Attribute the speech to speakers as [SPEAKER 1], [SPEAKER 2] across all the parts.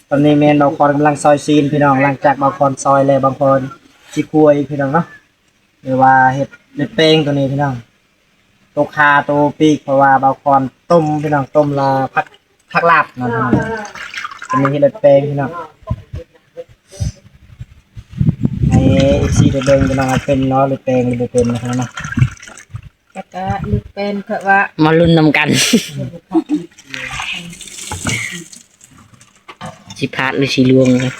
[SPEAKER 1] ตอนนี้เมนบางคนกำลังซอยซีนพี่น้องหลังจากบางคนซอยเลยบางคนสิคุยพี่น้องเนาะหรือว่าเห็ดเป้งตัวนี้พี่น้องตัวคาตัวปีกเพราะว่าบางคนต้มพี่น้องต้มละผักลาบนะพี่น้องตัวนี้เห็ดเป้งพี่น้องให้อีกซีเดินพี่น้องเป็นเนาะหรือเป้งหรือบ่เป็นนะครับเนาะ
[SPEAKER 2] ก็ลึกเป็นเพราะว่า
[SPEAKER 3] มาลุ้นนำกันสิพาดหรือสิลวงเลย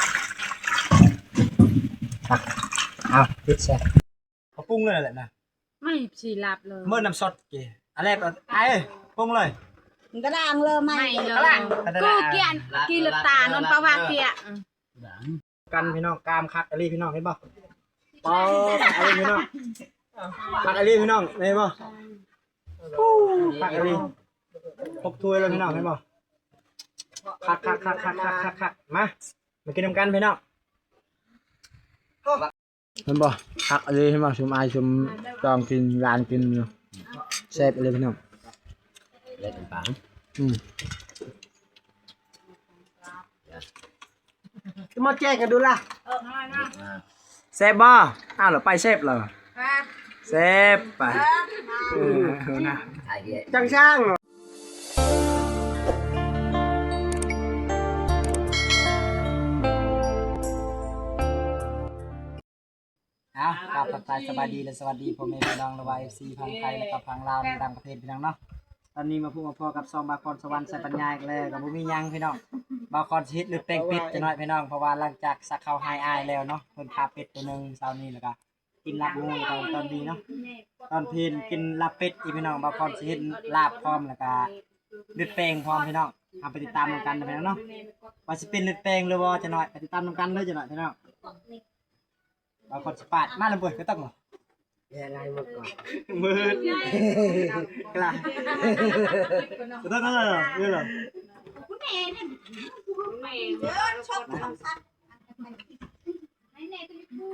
[SPEAKER 1] เอาพิซซ่าเขาปรุงเลยแหละนะ
[SPEAKER 2] ไม่สีหลับเลย
[SPEAKER 1] เมื่อน้ำสดกี่อะไรก่อนไอ้ปรุงเลย
[SPEAKER 2] มันก็ด่างเลยไม่เลยกูเกียนกีลตานนปะวาเกีย
[SPEAKER 1] กันพี่น้องกามคักอะไรพี่น้องเห็นป่ะปออะไรพี่น้องคักอะไรพี่น้องเห็นป่ะคักอะไรพกถ้วยเลยพี่น้องเห็นป่ะคักมากินน้ำกันพี่น้องเห็นป่ะคักอะไรเห็นป่ะชมไอชมจองกินร้านกินอยู่แซ่บอะไรพี่น้อง
[SPEAKER 3] เล่นปัง
[SPEAKER 1] มาแจ้งกันดูล่ะแซ่บบ่อ้าวเหรอไปแซ่บเหรอแซ่บไปนะจังช่างกับทักทายสวัสดีและสวัสดีพ่อแม่พี่น้องระบายซีพังไทยและกับพังลาวในต่างประเทศพี่น้องเนาะตอนนี้มาพูดมาพอกับซองบาคอนสวรรค์ใส่ปัญญาอีกแล้วกับบุมียังพี่น้องบาคอนชิดหรือเป้งปิดจะน้อยพี่น้องเพราะว่าหลังจากสักเข้าไฮไอแล้วเนาะเพิ่นพาเป็ดตัวนึงเช้านี้แล้วก็กินลาบงูตอนนี้เนาะตอนพีนกินลาบเป็ดอีพี่น้องบาคอนชิดลาบพร้อมแล้วก็เลือดเป้งพร้อมพี่น้องเอาไปติดตามกันนะพี่น้องเนาะว่าสิเป็นเลือดเป้งหรือว่าจะน้อยไปติดตามกันเลยจะน้อยพี่น้องบาคอนสปาดมาแล้วบ่ก็ต้องอะไรมาก่อนมืดกล้าจะต้องอะไรเหรอนี่เหรอ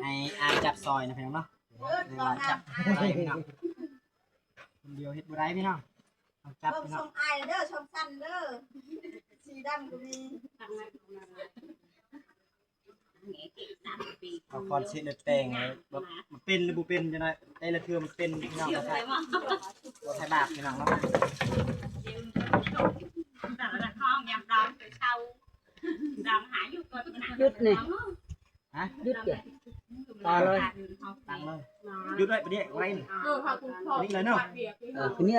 [SPEAKER 1] ให้อายจับซอยนะพี่น้องเนาะเดี๋ยวจับอะไรพี่น้องคนเดียวเฮ็ดบุไรพี่น้องจับพี่น้อง
[SPEAKER 2] ชมไอเด้อชมสั้นเด้อสีดำก็มี
[SPEAKER 1] เอาคอนเสิร์ตแต่งแบบมันเป็นหรือบุเป็นจะหน่อยได้ละเทือมันเป็นพี่น้องก็ใช่ก็ใช่บาปพี่น้องเนาะ
[SPEAKER 2] ยุดนี่
[SPEAKER 1] ฮะ
[SPEAKER 2] ยุดเกี่ย
[SPEAKER 1] ต่อเลยตั้งเลยยุดไว้ไปเดี๋ยวไว้นี่เลยเนาะ
[SPEAKER 2] ทีนี้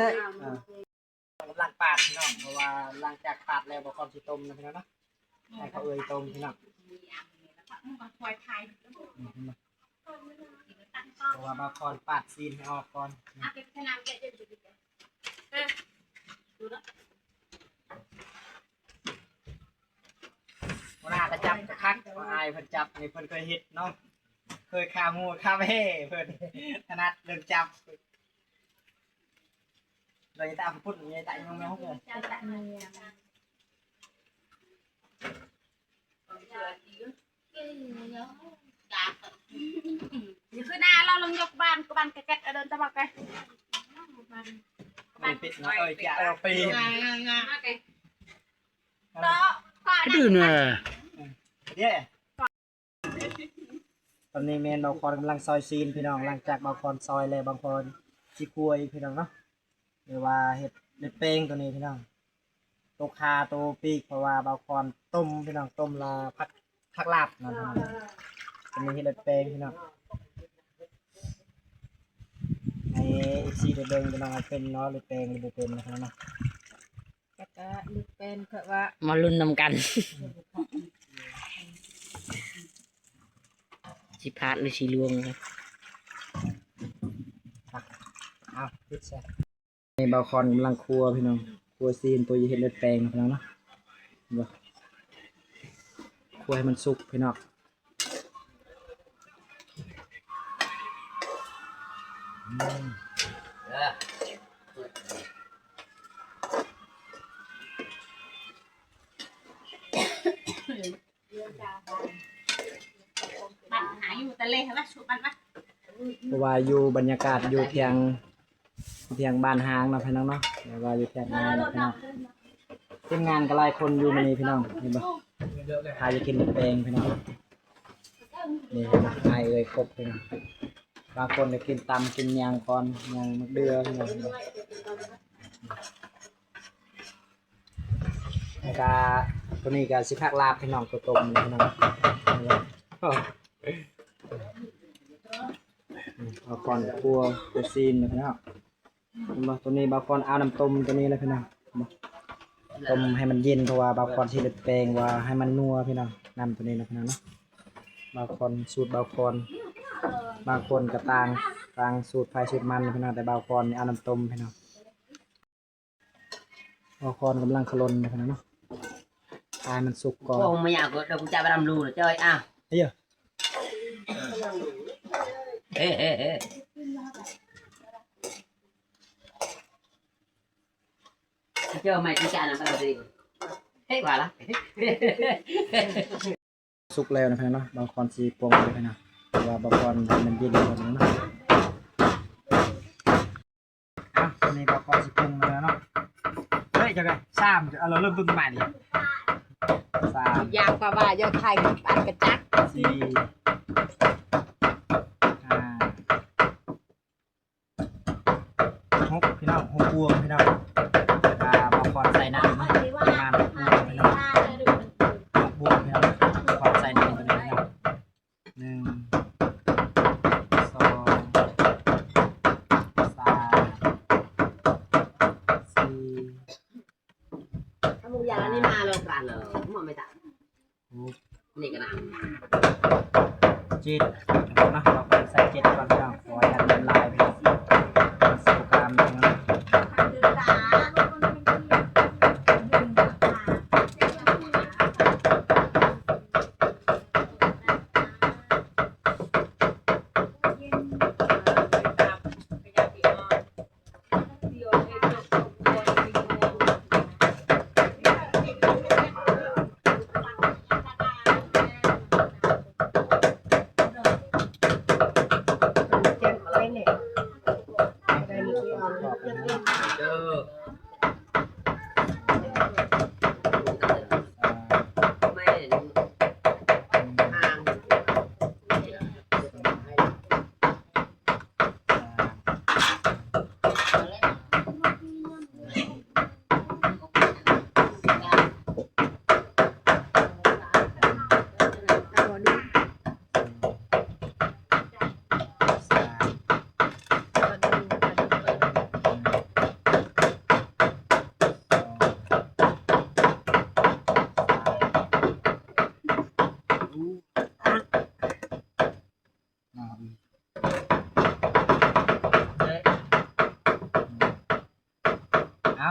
[SPEAKER 1] หลังปาดพี่น้องเพราะว่าหลังจากปาดแล้วบอกความสิต้มนะพี่น้องเนาะให้เขาต้มพี่น้องเพราะว่าบาคอนปาดซีนให้ออกก่อนเวลากระจับกระคักอายเพิ่นจับนี่เพิ่นเคยเฮ็ดเนาะเคยคามูคาเฟ่เพิ่นถนัดเรื่องจับเราจะตามพูดอย่างนี้แต่ยังไม่ฮุกเลย
[SPEAKER 2] นี่คือหน้าเราลงยกบ้านก็บ้านแก๊กเดินตะบักไป
[SPEAKER 1] บ้านปิดน้อยจะเอาปี
[SPEAKER 3] ดื้อเนี่ย
[SPEAKER 1] ตอนนี้เมนบางคนกำลังซอยซีนพี่น้องหลังจากบางคนซอยเลยบางคนชิคุยพี่น้องเนาะหรือว่าเห็ดเป้งตัวนี้พี่น้องตัวคาตัวปีกเพราะว่าบางคนต้มพี่น้องต้มละผักลาบนะพี่น้องตัวนี้เห็ดเป้งพี่น้องให้อีกซีเดินพี่น้องเป็นเนาะหรือเป้งหรือบ่เป็นนะครับเนาะ
[SPEAKER 2] ก็ลึกเป็นเพราะว่า
[SPEAKER 3] มาลุ้นนำกันสิพาดหรือสิลวงเลย
[SPEAKER 1] เอาพิซซ่าในบาคอนกำลังครัวพี่น้องครัวซีนตัวเห็ดเลือดแปลงพี่น้องเนาะครัวให้มันสุกพี่น้อง
[SPEAKER 2] บ้านหาอยู่ทะเลใช่ไหมชุบบ้านไหม
[SPEAKER 1] เพราะว่าอยู่บรรยากาศอยู่เพียงบ้านหางนะพี่น้องเนาะแต่ว่าอยู่เพียงนาพี่น้อง ทีมงานก็หลายคนอยู่มื้อนี้พี่น้องเห็นบ่ใครจะกินแปลงพี่น้องนี่ใครเอ่ยครบพี่น้องบางคนจะกินตำกินยางก่อนยางมะเดือพี่น้องแล้วก็ตัวนี้ก็สิคักลาบพี่น้องตัวต้มนี่พี่น้องเอาก่อนครัวตัวซีนพี่น้องตัวนี้บางคนเอาน้ำต้มตัวนี้เลยพี่น้องต้มให้มันเย็นเพราะว่าบางคนที่แปลงว่าให้มันนัวพี่น้องน้ำตัวนี้นะพี่น้องเนาะบางคนสูตรบางคนก็ต่างสูตรไฟสูตรมันพี่น้องแต่บางคนนี่เอาน้ำต้มพี่น้องบางคนกำลังขลนพี่น้องเนาะทายมันสุกก่อน
[SPEAKER 3] พวกไม่อยากก็เราจะไปทำรูนะจ้อยอ้าว
[SPEAKER 1] เฮ้ย
[SPEAKER 3] เอ๊ะเจอไม่ที่จานอะไรไปดิเฮ้ยว่าละ
[SPEAKER 1] สุกแล้วนะพี่น้องเนาะบางคนสีปรุงเลยพี่น้องแต่ว่าบางคนให้มันเย็นก่อนนะเนาะตัวนี้บางคนสีปรุงเลยเนาะเฮ้ยจะไง3เราเริ่มต้นใหม่ดิ3
[SPEAKER 2] อยากกว่าว่าจะไทยอันกระจัก
[SPEAKER 1] 4 5 6พี่น้อง6พวงพี่น้องบางคนใส่น้ำประมาณ6พวงพี่น้อง6พวงพี่น้องบางคนใส่น้ำตัวนี้พี่น้อง1 2 3 4
[SPEAKER 3] ถ้ามึงอยากนี่มาเลยกันเลยมันไม่ต่าง
[SPEAKER 1] 6
[SPEAKER 3] นี่ก็นะ
[SPEAKER 1] 7นะเราไปใส่7ก่อนพี่น้องขอให้ละลายไปสุกามพี่น้อง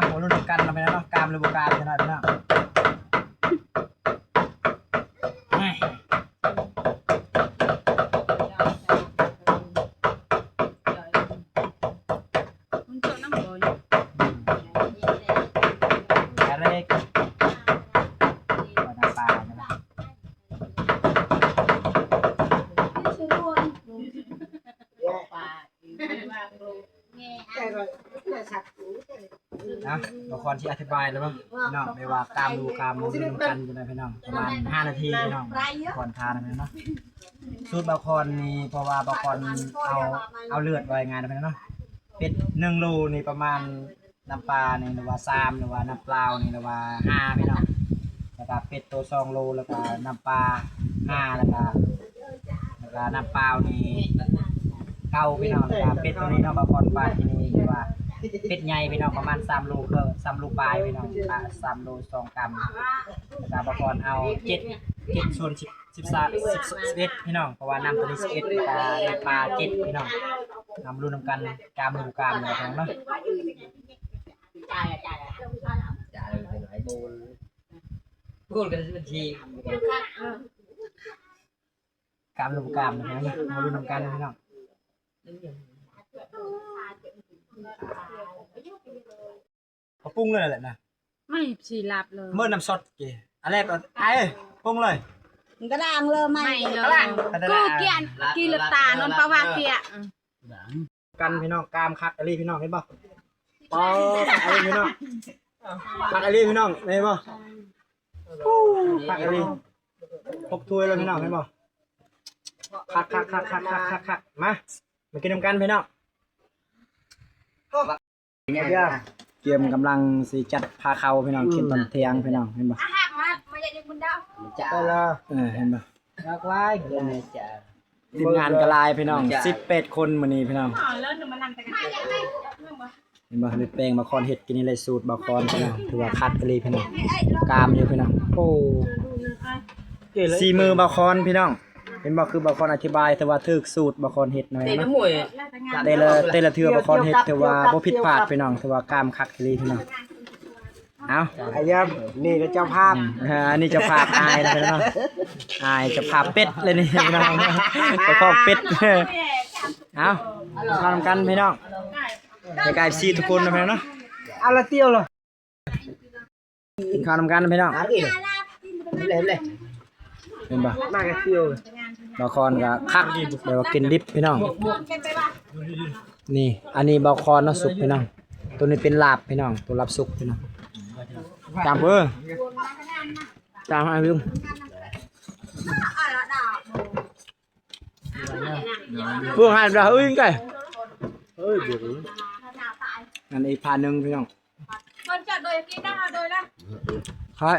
[SPEAKER 1] หัวรุ่นกันเราไปแล้วเนาะกามหรือบุกามจะได้พี่น้อง
[SPEAKER 2] มันเจาะน้ำบ่อย
[SPEAKER 1] อะไรก็น้ำปลาใช่ไหมนะละครที่อธิบายแล้วมั้งพี่น้องไม่ว่ากามดูกามมันรุ่นกันอยู่นะพี่น้องประมาณ5 นาทีพี่น้องก่อนทานนะเนาะสูตรบาคอนนี่เพราะว่าบาคอนเอาเลือดไว้งานนะพี่น้องเนาะเป็ด1 โลนี่ประมาณน้ำปลานี่หรือว่า3หรือว่าน้ำเปล่านี่หรือว่า5พี่น้องแล้วก็เป็ดตัว2 โลแล้วก็น้ำปลา5แล้วก็น้ำเปล่านี่เก้าพี่น้องแล้วก็เป็ดตัวนี้เนาะบาคอนปลาที่นี่คือว่าเป็ดใหญ่พี่น้องประมาณ3 โลก็3 โลปลายพี่น้อง3 โล 2 กรัมแล้วก็บาคอนเอา7ส่วน11พี่น้องเพราะว่าน้ำตัวนี้11แล้วก็น้ำปลา7พี่น้องนำรุ่นนำกันกามดูกามเลยพี่น้องเนาะ
[SPEAKER 3] จ่ายไปไหนบูนกันบัญชี
[SPEAKER 1] กามดูกามนะพี่น้องมารุ่นนำกันพี่น้องเขาปรุงเลยแหละนะ
[SPEAKER 2] ไม่สีหลับเลย
[SPEAKER 1] เมื่อน้ำซดกี่อันแรกก่อนปรุงเลย
[SPEAKER 2] มันก็ดังเลยไม่เลยกูเกียนกีลตานนปะวาเกีย
[SPEAKER 1] กันพี่น้องกามคักอะไรพี่น้องเห็นป่ะปออะไรพี่น้อง ผักอะไรพี่น้องเห็นบ่ผักอะไรครบถ้วยแล้วพี่น้องเห็นบ่คักมากินน้ำกันพี่น้องเกียมกำลังสิจัดพาเขาพี่น้องกินตอนเที่ยงพี่น้องเห็นบ่
[SPEAKER 2] มาอย่าดึงบนดาว
[SPEAKER 3] ไปละ
[SPEAKER 1] เห็นบ่
[SPEAKER 3] รักไล่เกินจะ
[SPEAKER 1] ทีมงานกระลายพี่น้อง18คนมื้อนี้พี่น้อง
[SPEAKER 2] แล้วหนูมานั่งแต่กัน
[SPEAKER 1] เห็นบ่มีแป้งบาคอนเฮ็ดกินนี่เลยสูตรบาคอนพี่น้องถือว่าคัดไปเลยพี่น้องกามอยู่พี่น้องโอ้สีมือบาคอนพี่น้องเห็นบ่คือบาคอนอธิบายแต่ว่าถูกสูตรบาคอนเฮ็ดหน่อย
[SPEAKER 3] เตะ
[SPEAKER 1] นะ
[SPEAKER 3] น้ำมวย
[SPEAKER 1] แต่ละเทื่อบาคอนเฮ็ดถือว่าบ่ผิดพลาดพี่น้องถือว่ากามคักเลยพี่น้องเอาไอ้ยับนี่ก็เจ้าภาพอันนี้เจ้าภาพอายนะพี่น้องอายเจ้าภาพเป็ดเลยนี่พี่น้องเจ้าของเป็ดเอาทำกันพี่น้องในกายซีทุกคนนะพี่น้องเนาะเอาละเตี้ยวเลยกินข้าวนำกันพี่น้อง
[SPEAKER 3] เลย
[SPEAKER 1] เห็นปะมากระเตี้ยวบาคอนกับคักเดี๋ยวกินดิบพี่น้องนี่อันนี้บาคอนเนาะสุกพี่น้องตัวนี้เป็นลาบพี่น้องตัวลาบสุกพี่น้องจามจามให้พี่ลุงเพื่อให้เราเก่อันนี้พาหนึ่งพี่น้อง
[SPEAKER 2] คนจัดโดยกินได้โดยละ
[SPEAKER 1] ใช่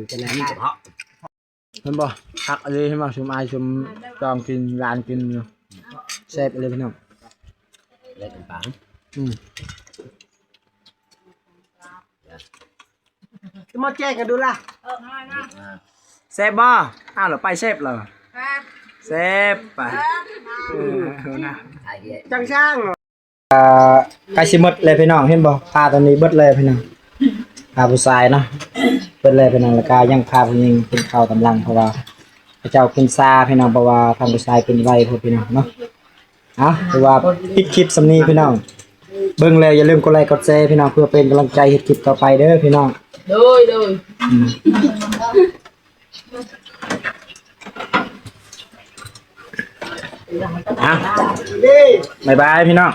[SPEAKER 1] เป็นไรนี่เห็นบ่คักอะไรเห็นบ่ชมอายชมจองกินร้านกินอยู่แซ่บเลยพี่น้อง
[SPEAKER 3] เล่นปัง
[SPEAKER 4] มาแจ้งกันดูล่ะ
[SPEAKER 1] แซ่บบ่อ้าวเหรอไปแซ่บเหรอแซ่บไปนะ
[SPEAKER 3] ไอ้เหี้ย
[SPEAKER 4] จังช่าง
[SPEAKER 1] ไก่สิหมดเลยพี่น้องเห็นบ่พาตอนนี้เบิดเลยพี่น้องพาผู้ชายเนาะเบิดเลยพี่น้องแล้วก็ยังพาผู้หญิงกินข้าวกำลังเพราะว่าพระเจ้ากินซาพี่น้องเพราะว่าทางผู้ชายเป็นไวพวกพี่น้องเนาะเอาถือว่าปิดคลิปสำนี้พี่น้องเบิ่งแล้วอย่าลืมกดไลค์กดแชร์พี่น้องเพื่อเป็นกำลังใจเฮ็ดคลิปต่อไปเด้อพี่น้องโดยบ๊ายบายพี่น้อง